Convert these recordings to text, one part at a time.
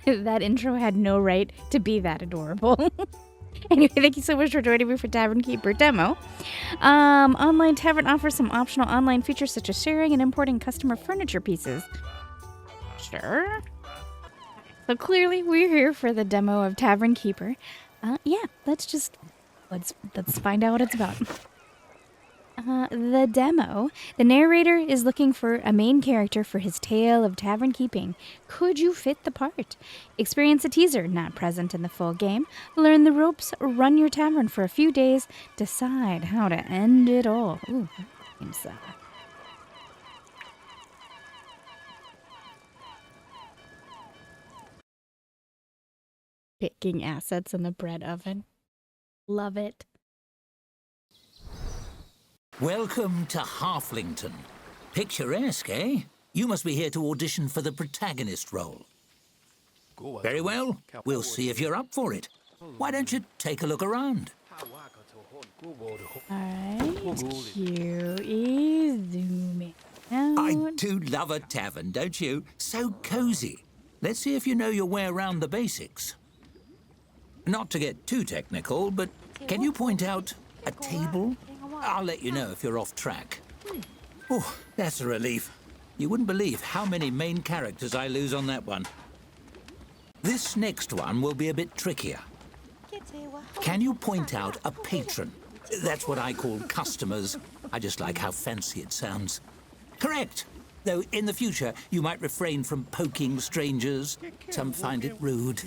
That intro had no right to be that adorable. Anyway, thank you so much for joining me for Tavern Keeper demo. Online Tavern offers some optional online features such as sharing and importing customer furniture pieces. Sure. So clearly we're here for the demo of Tavern Keeper. Yeah, let's find out what it's about. The demo. The narrator is looking for a main character for his tale of tavern keeping. Could you fit the part? Experience a teaser, not present in the full game. Learn the ropes, run your tavern for a few days, decide how to end it all. Ooh, that seems, picking assets in the bread oven. Love it. Welcome to Halflington. Picturesque, eh? You must be here to audition for the protagonist role. Very well. We'll see if you're up for it. Why don't you take a look around? Alright, QE, zooming out. I do love a tavern, don't you? So cozy. Let's see if you know your way around the basics. Not to get too technical, but can you point out a table? I'll let you know if you're off track. Oh, that's a relief. You wouldn't believe how many main characters I lose on that one. This next one will be a bit trickier. Can you point out a patron? That's what I call customers. I just like how fancy it sounds. Correct. Though in the future, you might refrain from poking strangers. Some find it rude.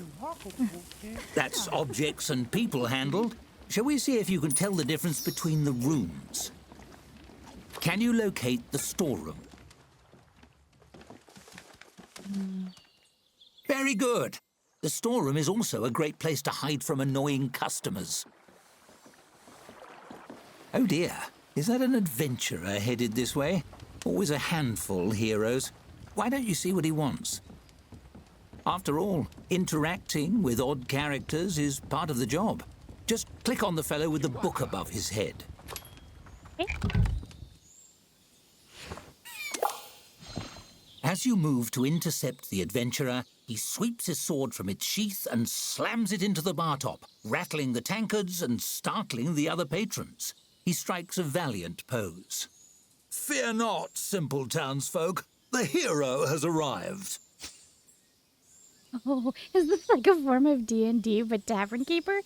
That's objects and people handled. Shall we see if you can tell the difference between the rooms? Can you locate the storeroom? Very good. The storeroom is also a great place to hide from annoying customers. Oh dear, is that an adventurer headed this way? Always a handful, heroes. Why don't you see what he wants? After all, interacting with odd characters is part of the job. Just click on the fellow with the book above his head. As you move to intercept the adventurer, he sweeps his sword from its sheath and slams it into the bar top, rattling the tankards and startling the other patrons. He strikes a valiant pose. Fear not, simple townsfolk. The hero has arrived. Oh, is this like a form of D&D but Tavern Keeper?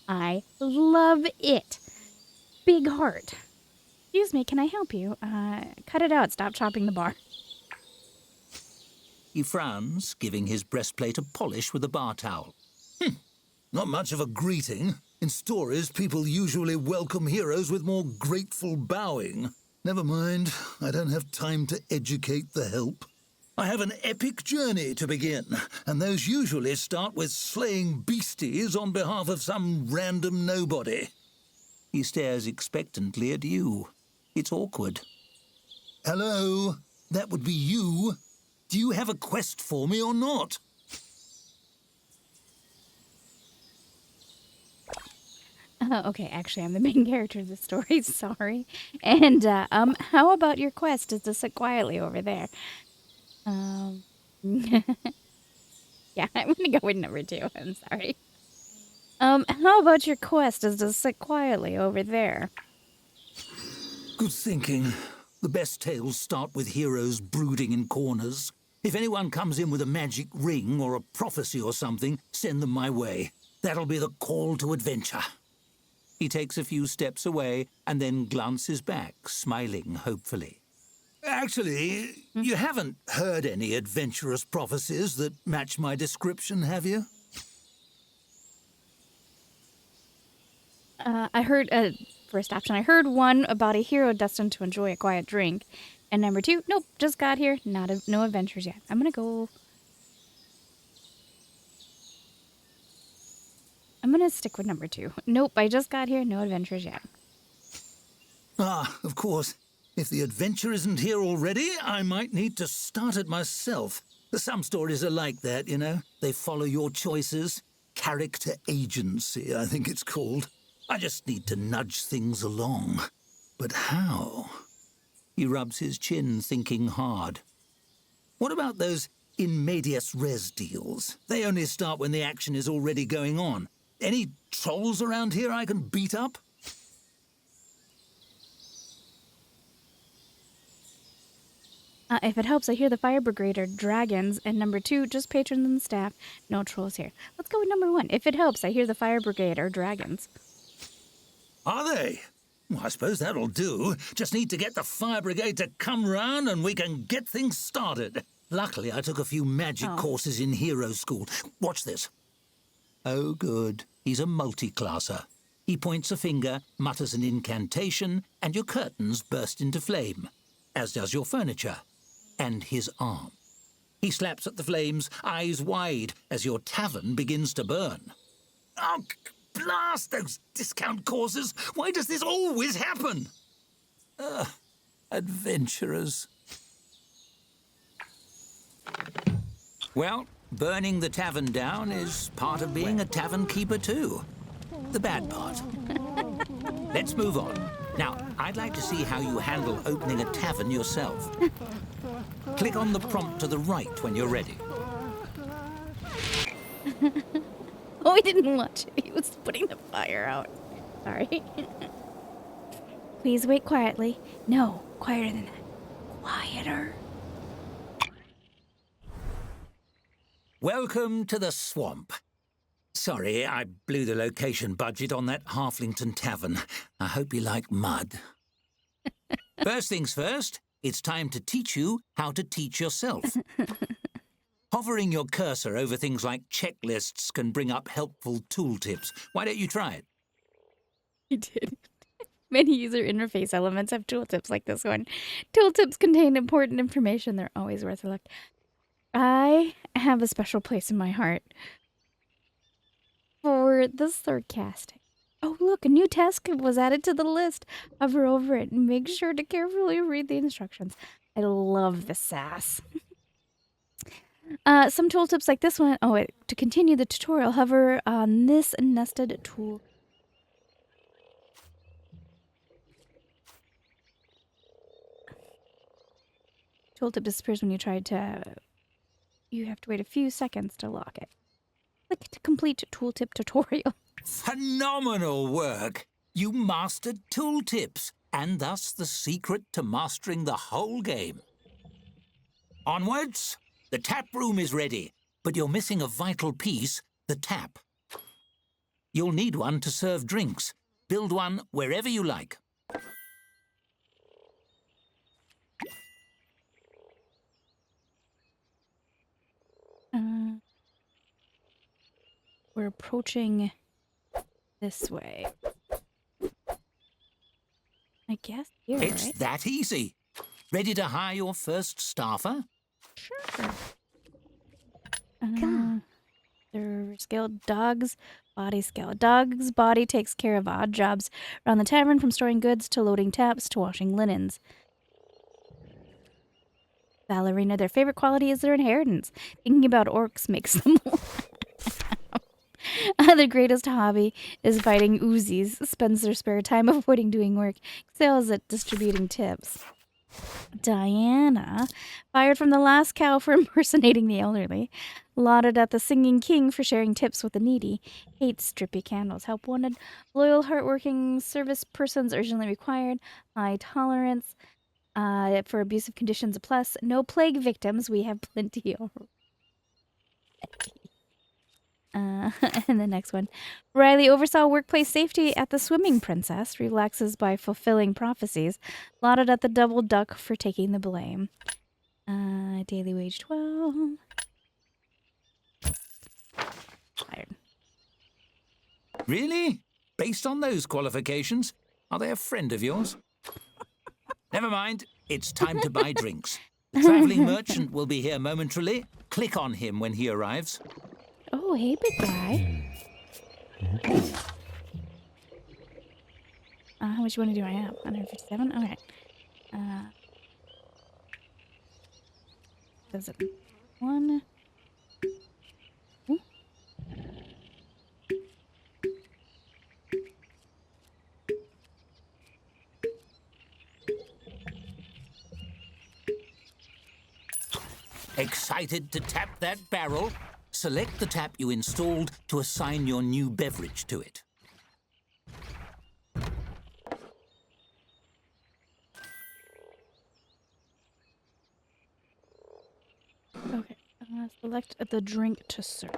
I love it. Big heart. Excuse me, can I help you? Cut it out. Stop chopping the bar. He frowns, giving his breastplate a polish with a bar towel. Not much of a greeting. In stories, people usually welcome heroes with more grateful bowing. Never mind, I don't have time to educate the help. I have an epic journey to begin, and those usually start with slaying beasties on behalf of some random nobody. He stares expectantly at you. It's awkward. Hello, that would be you. Do you have a quest for me or not? Okay, actually, I'm the main character of the story. Sorry. And, how about your quest is to sit quietly over there? Yeah, I'm gonna go with number 2. I'm sorry. How about your quest is to sit quietly over there? Good thinking. The best tales start with heroes brooding in corners. If anyone comes in with a magic ring or a prophecy or something, send them my way. That'll be the call to adventure. He takes a few steps away and then glances back, smiling hopefully. Actually, you haven't heard any adventurous prophecies that match my description, have you? I heard first option. I heard one about a hero destined to enjoy a quiet drink. And number 2, nope, just got here. No adventures yet. I'm going to stick with number 2. Nope, I just got here. No adventures yet. Ah, of course. If the adventure isn't here already, I might need to start it myself. Some stories are like that, you know. They follow your choices. Character agency, I think it's called. I just need to nudge things along. But how? He rubs his chin, thinking hard. What about those in medias res deals? They only start when the action is already going on. Any trolls around here I can beat up? If it helps, I hear the fire brigade are dragons. And number 2, just patrons and staff. No trolls here. Let's go with number 1. If it helps, I hear the fire brigade are dragons. Are they? Well, I suppose that'll do. Just need to get the fire brigade to come round and we can get things started. Luckily, I took a few magic courses in hero school. Watch this. Oh, good. He's a multi-classer. He points a finger, mutters an incantation, and your curtains burst into flame, as does your furniture. And his arm. He slaps at the flames, eyes wide, as your tavern begins to burn. Oh, blast those discount courses! Why does this always happen? Adventurers. Well, burning the tavern down is part of being a tavern keeper too. The bad part. Let's move on. Now, I'd like to see how you handle opening a tavern yourself. Click on the prompt to the right when you're ready. Oh, he didn't watch it. He was putting the fire out. Sorry. Please wait quietly. No, quieter than that. Quieter. Welcome to the swamp. Sorry, I blew the location budget on that Halflington tavern. I hope you like mud. First things first, it's time to teach you how to teach yourself. Hovering your cursor over things like checklists can bring up helpful tooltips. Why don't you try it? He did. Many user interface elements have tooltips like this one. Tooltips contain important information. They're always worth a look. I have a special place in my heart for the sarcastic. Oh, look, a new task was added to the list. Hover over it and make sure to carefully read the instructions. I love the sass. Some tooltips like this one. Oh, wait. To continue the tutorial, hover on this nested tool. Tooltip disappears when you try to... You have to wait a few seconds to lock it. Click to complete tooltip tutorial. Phenomenal work! You mastered tooltips, and thus the secret to mastering the whole game. Onwards! The tap room is ready, but you're missing a vital piece, the tap. You'll need one to serve drinks. Build one wherever you like. We're approaching this way. I guess here, It's right? that easy. Ready to hire your first staffer? Sure. They're skilled dogs, body skill. Dog's body takes care of odd jobs around the tavern, from storing goods to loading taps to washing linens. Ballerina, their favorite quality is their inheritance. Thinking about orcs makes them their greatest hobby is fighting Uzis. Spends their spare time avoiding doing work. Excels at distributing tips. Diana, fired from the last cow for impersonating the elderly. Lauded at the Singing King for sharing tips with the needy. Hates drippy candles. Help wanted. Loyal, hardworking service persons urgently required. High tolerance for abusive conditions a plus. No plague victims. We have plenty of. And the next one. Riley oversaw workplace safety at the Swimming Princess. Relaxes by fulfilling prophecies. Lauded at the Double Duck for taking the blame. Daily wage 12. Tired. Really? Based on those qualifications, Are they a friend of yours? Never mind. It's time to buy drinks. The traveling merchant will be here momentarily. Click on him when he arrives. Oh, hey, big guy. How much you want to do I have? 157? Okay. Does it one? Ooh. Excited to tap that barrel? Select the tap you installed to assign your new beverage to it. Okay. Select the drink to serve.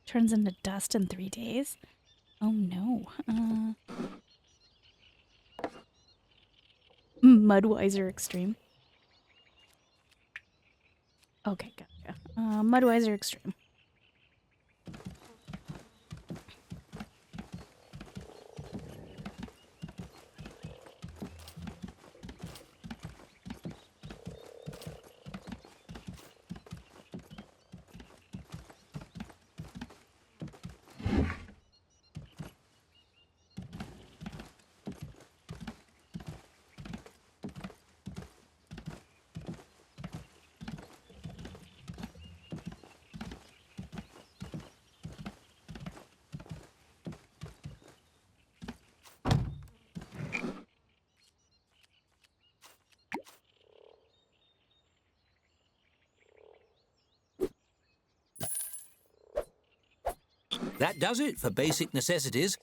Turns into dust in 3 days. Oh no. Mudweiser Extreme. Okay, gotcha. Mudweiser Extreme. That does it for basic necessities.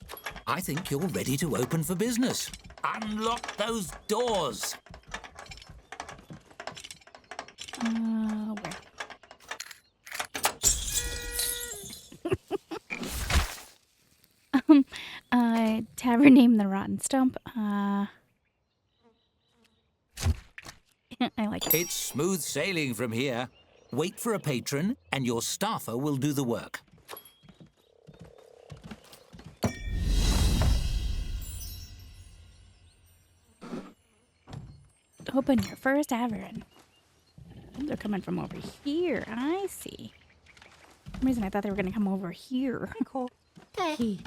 I think you're ready to open for business. Unlock those doors. Where? Tavern name the Rotten Stump. I like it. It's smooth sailing from here. Wait for a patron, and your staffer will do the work. Open your first tavern. They're coming from over here. I see. For some reason I thought they were going to come over here. Cool. Hey.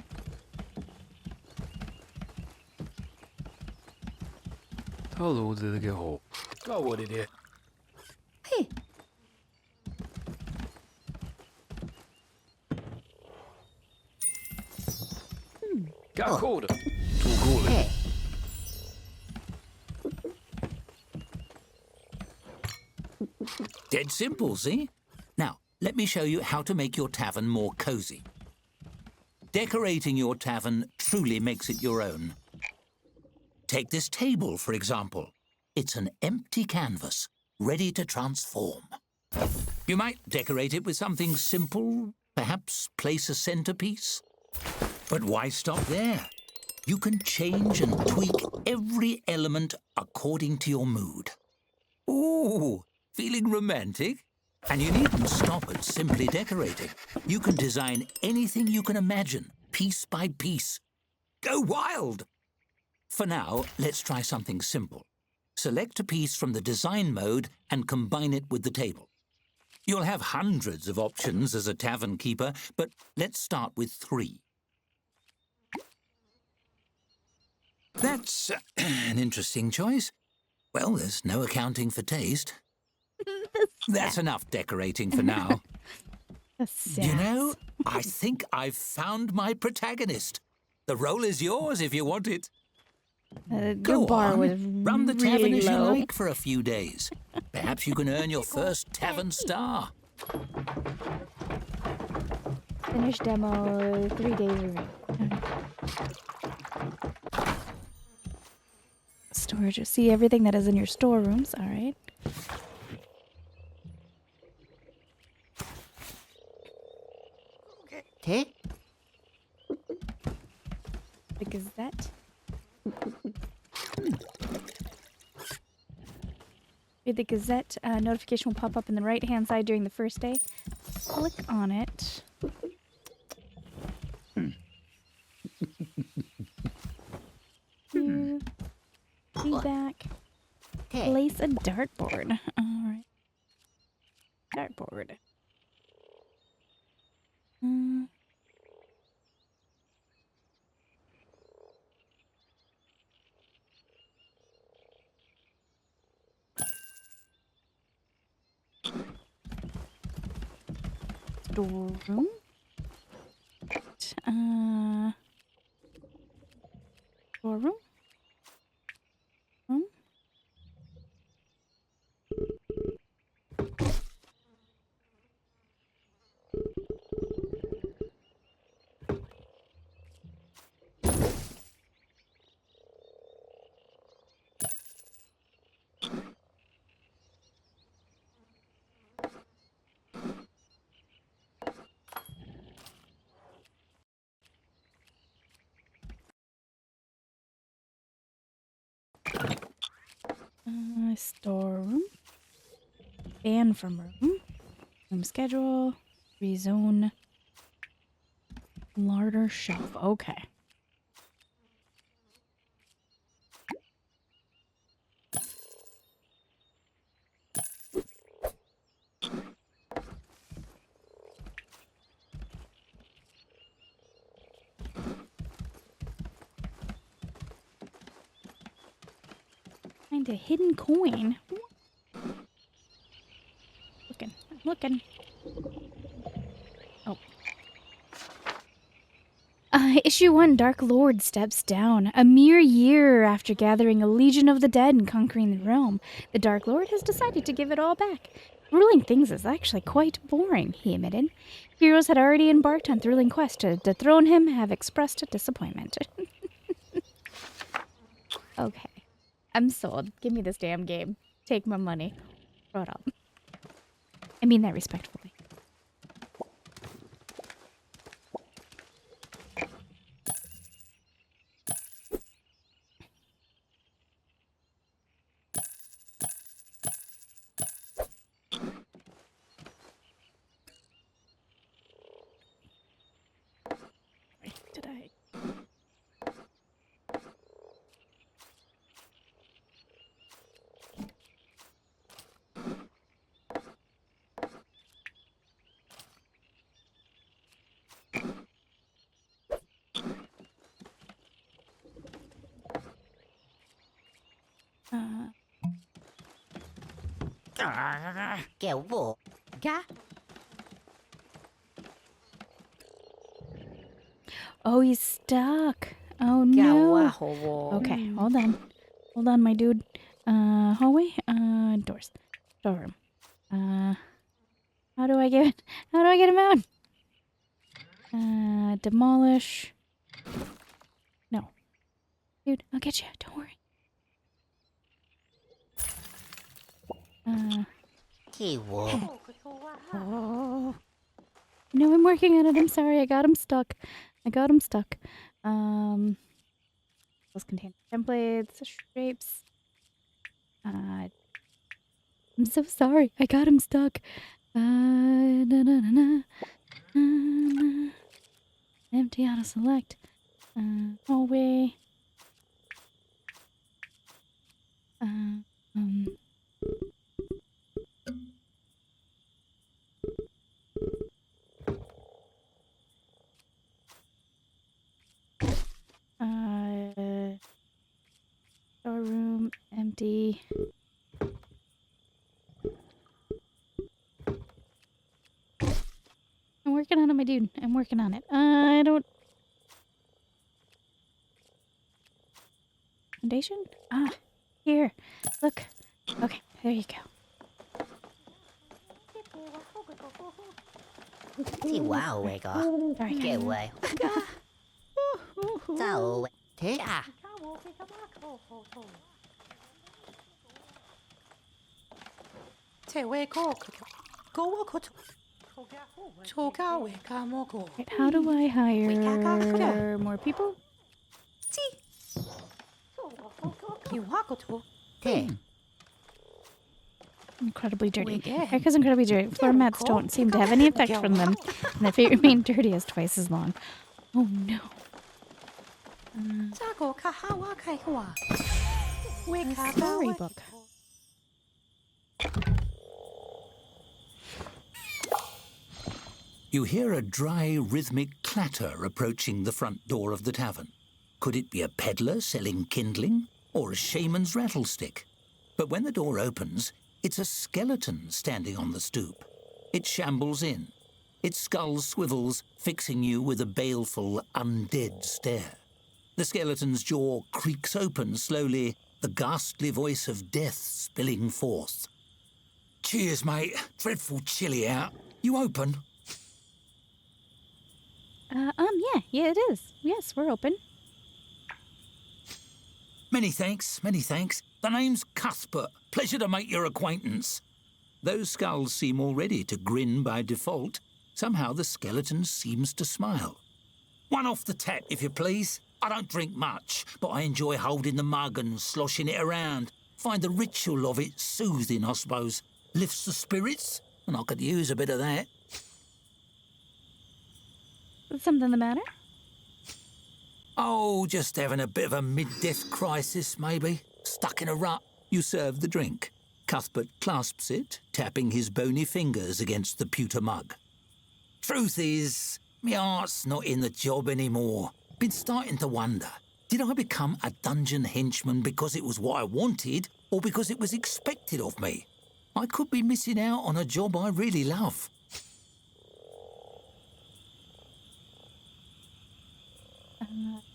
Hello, the girl. Go what it is. Hey. Got cold. Too cool. Hey. Dead simple, see? Now, let me show you how to make your tavern more cozy. Decorating your tavern truly makes it your own. Take this table, for example. It's an empty canvas, ready to transform. You might decorate it with something simple, perhaps place a centerpiece. But why stop there? You can change and tweak every element according to your mood. Ooh, feeling romantic? And you needn't stop at simply decorating. You can design anything you can imagine, piece by piece. Go wild! For now, let's try something simple. Select a piece from the design mode and combine it with the table. You'll have hundreds of options as a tavern keeper, but let's start with 3. That's an interesting choice. Well, there's no accounting for taste. That's enough decorating for now. You know, I think I've found my protagonist. The role is yours if you want it. Your Go bar on, was run the tavern really as you low. like for a few days. Perhaps you can earn your first tavern star. Finish demo 3 days review. Storage. See everything that is in your storerooms. All right. Hey. The Gazette. The Gazette notification will pop up in the right-hand side during the first day. Click on it. Feedback. Place a dartboard. Alright. Dartboard. Storeroom. Storeroom. Room. Storeroom. Ban from room. Room schedule. Rezone. Larder shelf. Okay. Find a hidden coin. Looking. Oh. Issue 1, Dark Lord steps down. A mere year after gathering a legion of the dead and conquering the realm, the Dark Lord has decided to give it all back. Ruling things is actually quite boring, he admitted. Heroes had already embarked on thrilling quests to dethrone him have expressed disappointment. Okay. I'm sold. Give me this damn game. Take my money. Throw it up. I mean that respectfully. Did I? Kẻo vô. Cá. Oh, he's stuck. Oh Kẻo no. hồ vô. Okay, hold on. Hold on, my dude. Hallway? Doors. Storeroom. How do I get him out? Demolish. No. Dude, I'll get you. Don't worry. Kẻo vô. Oh. No, I'm working on it. I'm sorry. I got him stuck. Those contain templates, shapes. I'm so sorry. I got him stuck. Empty auto select. Hallway. Storeroom empty. I'm working on it, my dude. I'm working on it. I don't. Foundation? Ah, here. Look. Okay, there you go. Thì wow vậy có. Sorry, guys. Kẻo vậy. Sao vậy? Thế à? Wait, how do I hire more people? Thế. Incredibly dirty. Haircut's incredibly dirty. Floor mats don't seem to have any effect from them, and their feet remain dirty as twice as long. Oh no. A storybook. You hear a dry, rhythmic clatter approaching the front door of the tavern. Could it be a peddler selling kindling or a shaman's rattlestick? But when the door opens, it's a skeleton standing on the stoop. It shambles in. Its skull swivels, fixing you with a baleful, undead stare. The skeleton's jaw creaks open slowly, the ghastly voice of death spilling forth. Cheers, mate. Dreadful chilly out. You open? Yeah, it is. Yes, we're open. Many thanks, many thanks. The name's Cuthbert. Pleasure to make your acquaintance. Those skulls seem already to grin by default. Somehow the skeleton seems to smile. One off the tap, if you please. I don't drink much, but I enjoy holding the mug and sloshing it around. Find the ritual of it soothing, I suppose. Lifts the spirits, and I could use a bit of that. Is something the matter? Oh, just having a bit of a mid-death crisis, maybe. Stuck in a rut. You serve the drink. Cuthbert clasps it, tapping his bony fingers against the pewter mug. Truth is, my heart's not in the job anymore. Been starting to wonder, did I become a dungeon henchman because it was what I wanted, or because it was expected of me? I could be missing out on a job I really love.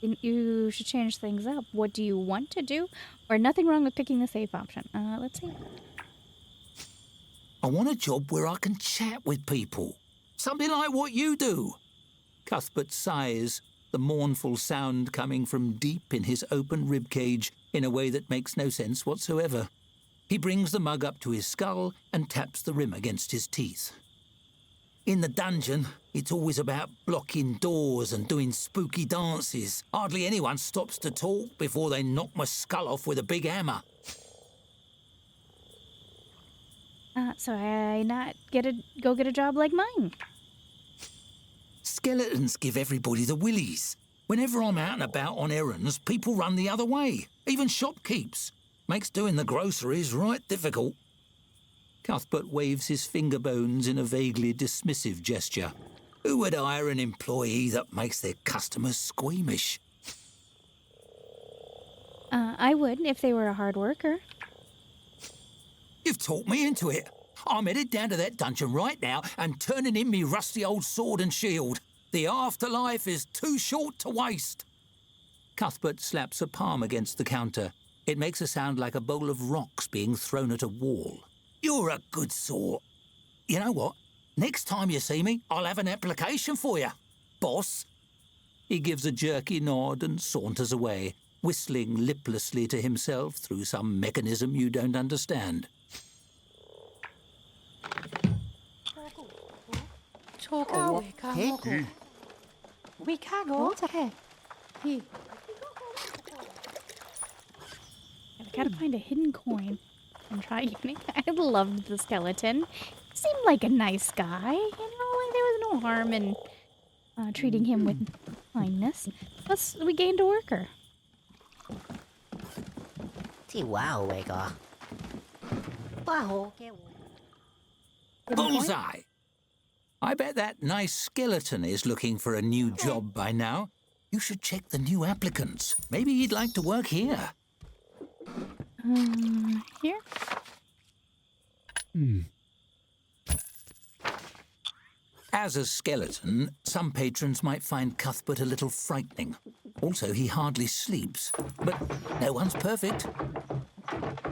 You should change things up. What do you want to do? Or nothing wrong with picking the safe option. Let's see. I want a job where I can chat with people. Something like what you do. Cuthbert sighs, the mournful sound coming from deep in his open ribcage in a way that makes no sense whatsoever. He brings the mug up to his skull and taps the rim against his teeth. In the dungeon, it's always about blocking doors and doing spooky dances. Hardly anyone stops to talk before they knock my skull off with a big hammer. So I not go get a job like mine? Skeletons give everybody the willies. Whenever I'm out and about on errands, people run the other way. Even shopkeeps. Makes doing the groceries right difficult. Cuthbert waves his finger bones in a vaguely dismissive gesture. Who would hire an employee that makes their customers squeamish? I would if they were a hard worker. You've talked me into it. I'm headed down to that dungeon right now and turning in me rusty old sword and shield. The afterlife is too short to waste. Cuthbert slaps a palm against the counter. It makes a sound like a bowl of rocks being thrown at a wall. You're a good sort. You know what? Next time you see me, I'll have an application for you, boss. He gives a jerky nod and saunters away, whistling liplessly to himself through some mechanism you don't understand. I gotta find a hidden coin and try getting it. I loved the skeleton. He seemed like a nice guy, you know, like there was no harm in treating him with kindness. Plus, we gained a worker. Bullseye! I bet that nice skeleton is looking for a new job by now. You should check the new applicants. Maybe he'd like to work here. Here? As a skeleton, some patrons might find Cuthbert a little frightening. Also, he hardly sleeps. But no one's perfect.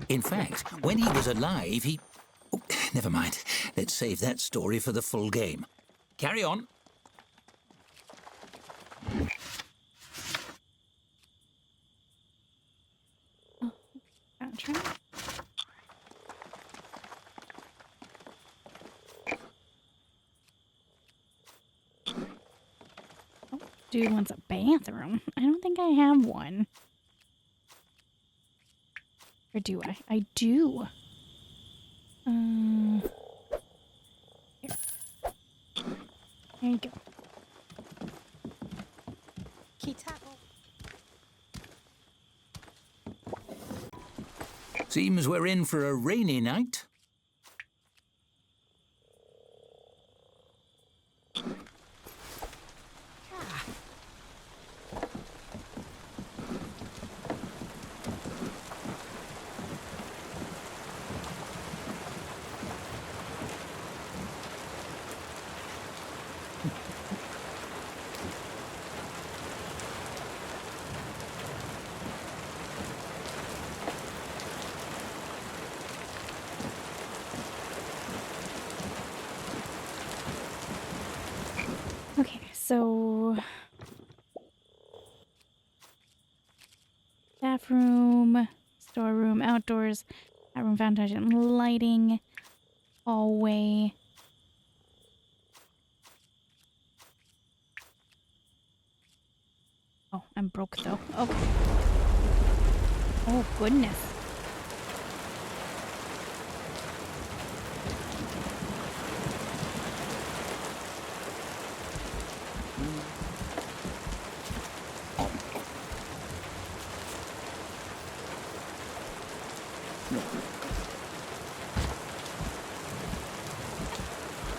In fact, when he was alive, he... Oh, never mind. Let's save that story for the full game. Carry on. I'll try. Oh, dude wants a bathroom. I don't think I have one. Or do I? I do. Here. There you go. Seems we're in for a rainy night. Okay, so staff room, storeroom, outdoors, that room, fountain, lighting, hallway. Oh, I'm broke though. Okay. Oh goodness.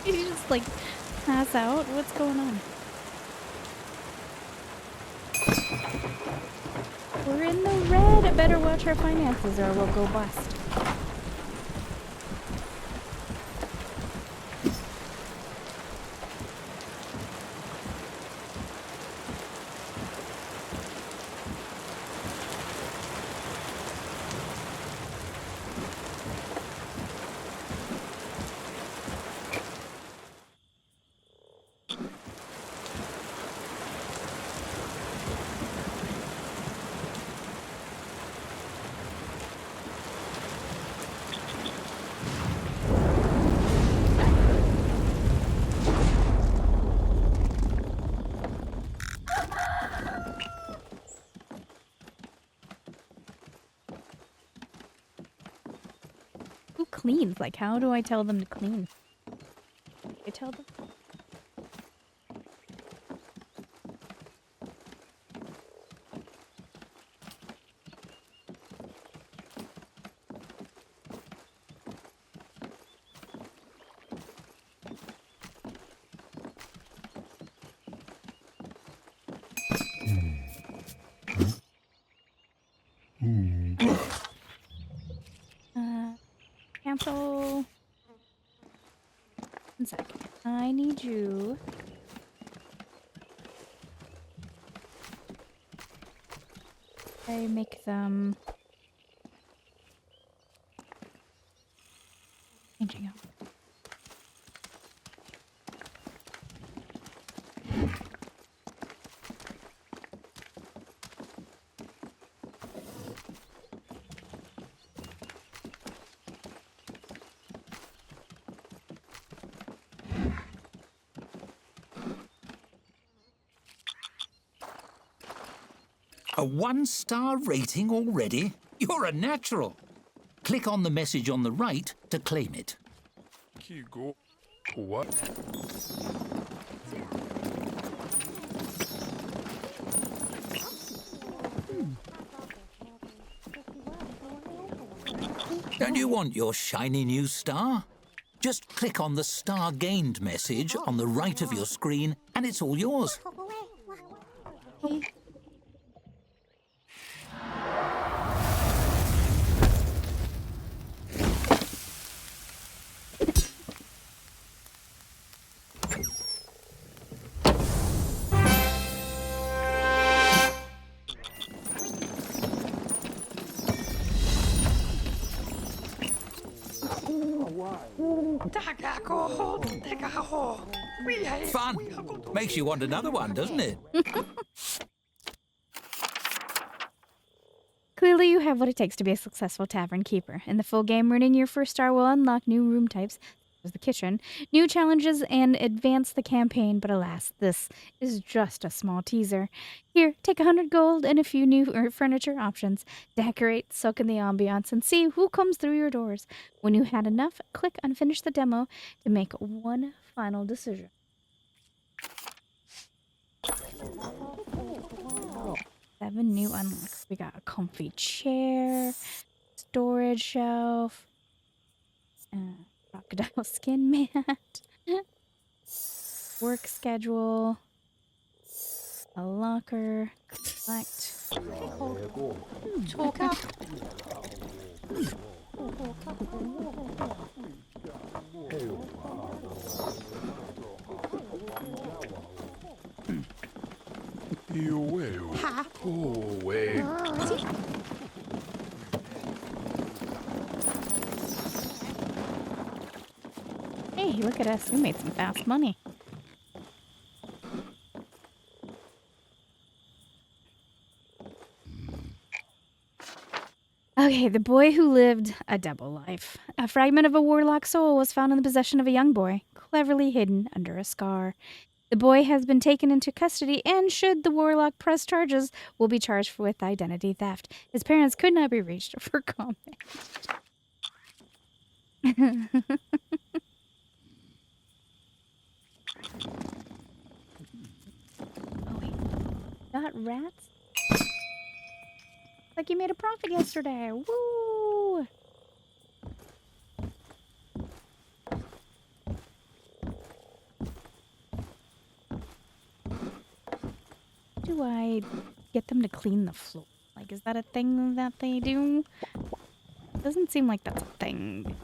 Did you just like pass out? What's going on? We're in the red. I better watch our finances or we'll go bust. Who cleans? Like, how do I tell them to clean? I tell them. Cancel. 1 second. I need you. I make them. Changing up. A 1-star rating already? You're a natural. Click on the message on the right to claim it. Kigo. What? Don't you want your shiny new star? Just click on the star gained message on the right of your screen and it's all yours. Fun. Makes you want another one, doesn't it? Clearly, you have what it takes to be a successful tavern keeper. In the full game, earning your first star will unlock new room types, such as the kitchen, new challenges, and advance the campaign. But alas, this is just a small teaser. Here, take 100 gold and a few new furniture options. Decorate, soak in the ambiance, and see who comes through your doors. When you had enough, click on Finish the Demo to make one final decision. Seven new unlocks. We got a comfy chair, storage shelf. Crocodile skin mat. Work schedule. A locker. Collect. Hey, look at us. We made some fast money. Okay, the boy who lived a double life. A fragment of a warlock soul was found in the possession of a young boy, cleverly hidden under a scar. The boy has been taken into custody, and should the warlock press charges, will be charged with identity theft. His parents could not be reached for comment. Oh wait, not rats? Like you made a profit yesterday. Woo! Do I get them to clean the floor? Like, is that a thing that they do? Doesn't seem like that's a thing.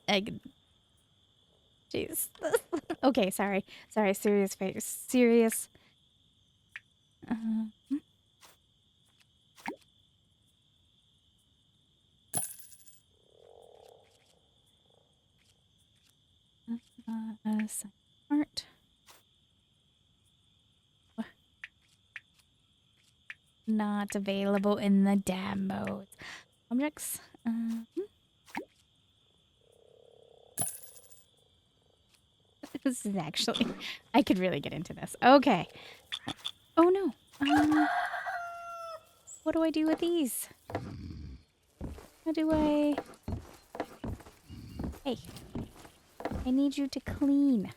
I could... Jeez. Okay, sorry. Sorry, serious face. Serious. Art. Not available in the damn modes. Objects. This is actually... I could really get into this. Okay. Oh, no. What do I do with these? How do I... Hey. I need you to clean.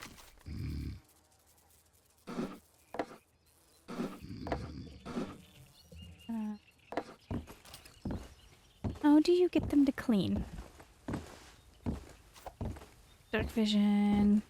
How do you get them to clean? Dark vision.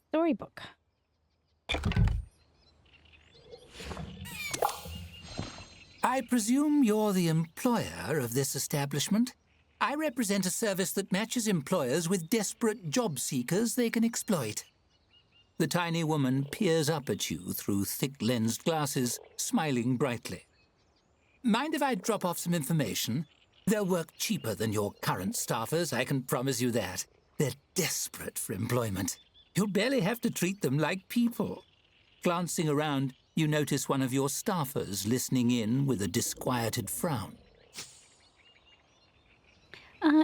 Storybook. I presume you're the employer of this establishment? I represent a service that matches employers with desperate job seekers they can exploit. The tiny woman peers up at you through thick-lensed glasses, smiling brightly. Mind if I drop off some information? They'll work cheaper than your current staffers, I can promise you that. They're desperate for employment. You'll barely have to treat them like people. Glancing around, you notice one of your staffers listening in with a disquieted frown.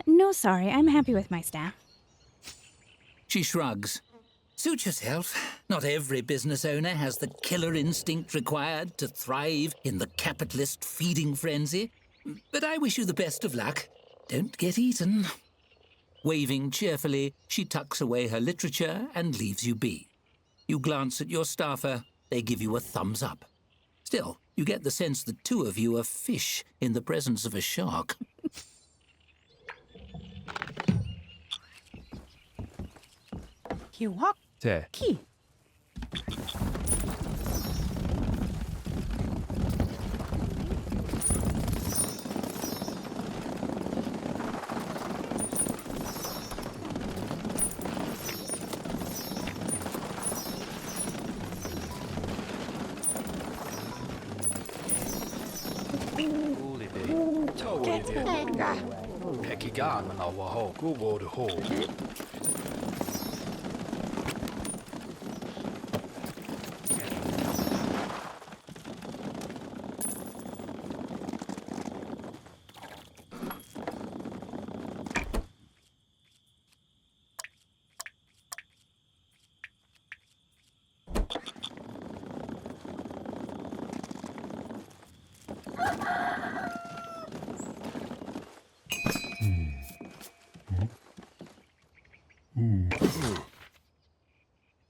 No, sorry. I'm happy with my staff. She shrugs. Suit yourself. Not every business owner has the killer instinct required to thrive in the capitalist feeding frenzy. But I wish you the best of luck. Don't get eaten. Waving cheerfully, she tucks away her literature and leaves you be. You glance at your staffer. They give you a thumbs up. Still, you get the sense the two of you are fish in the presence of a shark. Te. Key. Ulibi. Taulibi. Pekigan na waho. Gubo de ho.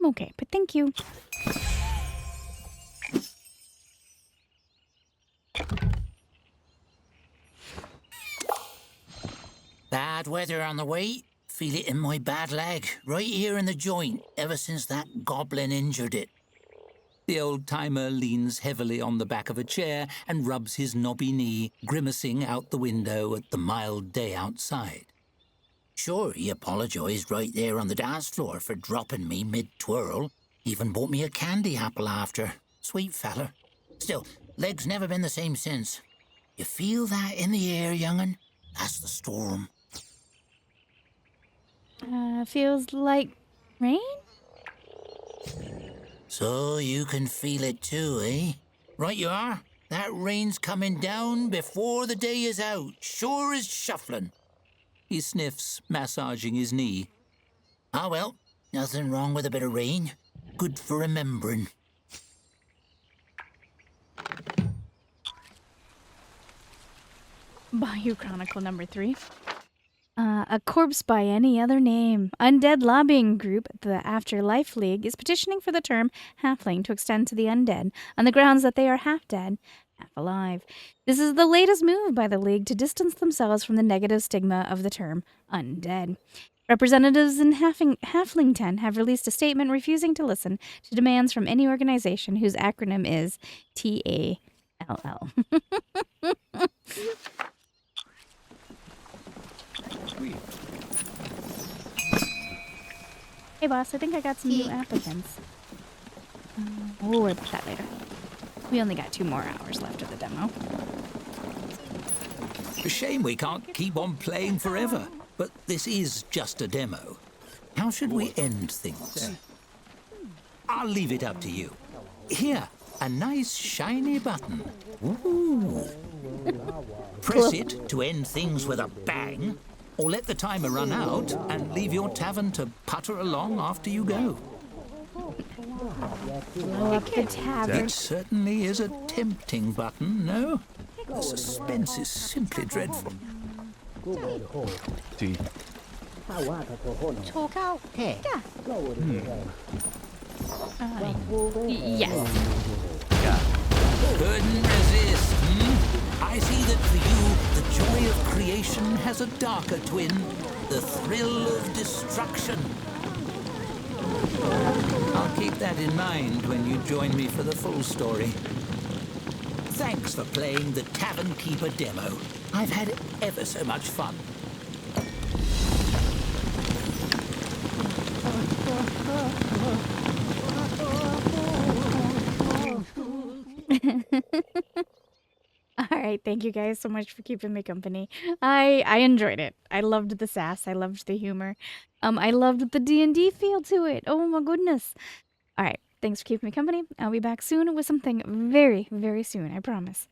Okay, but thank you. Bad weather on the way. Feel it in my bad leg, right here in the joint, ever since that goblin injured it. The old timer leans heavily on the back of a chair and rubs his knobby knee, grimacing out the window at the mild day outside. Sure, he apologised right there on the dance floor for dropping me mid-twirl. Even bought me a candy apple after. Sweet feller. Still, leg's never been the same since. You feel that in the air, young'un? That's the storm. Feels like rain? So you can feel it too, eh? Right you are. That rain's coming down before the day is out. Sure as shuffling. He sniffs, massaging his knee. Ah, well, nothing wrong with a bit of rain. Good for remembering. Bayou Chronicle number 3. A corpse by any other name. Undead lobbying group, the Afterlife League, is petitioning for the term halfling to extend to the undead on the grounds that they are half dead, half alive. This is the latest move by the League to distance themselves from the negative stigma of the term undead. Representatives in Halflington have released a statement refusing to listen to demands from any organization whose acronym is TALL. Sweet. Hey boss, I think I got some new applicants. We'll worry about that later. We only got 2 more hours left of the demo. A shame we can't keep on playing forever. But this is just a demo. How should we end things? I'll leave it up to you. Here, a nice shiny button. Ooh. Press it to end things with a bang, or let the timer run out and leave your tavern to putter along after you go. Blow up the tavern. It certainly is a tempting button, no? The suspense is simply dreadful. T. Hey. Yes. Couldn't resist, I see that for you, the joy of creation has a darker twin, the thrill of destruction. I'll keep that in mind when you join me for the full story. Thanks for playing the Tavern Keeper demo. I've had ever so much fun. All right, thank you guys so much for keeping me company. I enjoyed it. I loved the sass. I loved the humor. I loved the D&D feel to it. Oh my goodness. All right, thanks for keeping me company. I'll be back soon with something very, very soon, I promise.